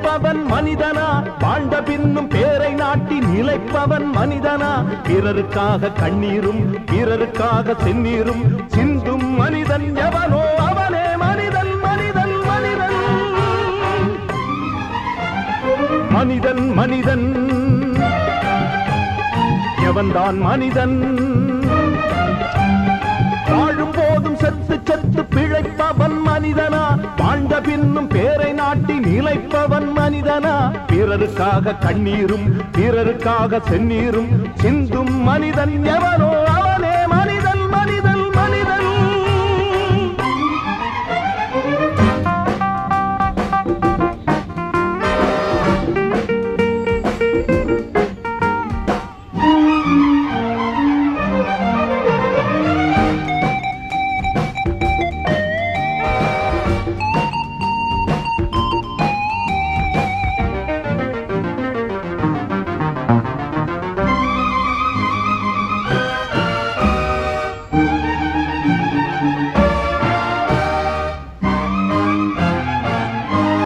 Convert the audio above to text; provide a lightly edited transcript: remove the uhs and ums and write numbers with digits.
உழைப்பவன் மனிதனா வாழ்ந்த பின்னும் பேரை நாட்டி நிலைப்பவன் மனிதனா பிறருக்காக கண்ணீரும் பிறருக்காக செந்நீரும் சிந்தும் மனிதன் எவனோ அவனே மனிதன் மனிதன் மனிதன் மனிதன் மனிதன் எவன்தான் மனிதன் வாழும் போதும் செத்து செத்து பிழைப்பவன் மனிதனா வாழ்ந்த பின்னும் பேரை நாட்டி நிலைப்பவன் மனிதனா பிறருக்காக கண்ணீரும் பிறருக்காக செந்நீரும் சிந்தும் மனிதன் எவனோ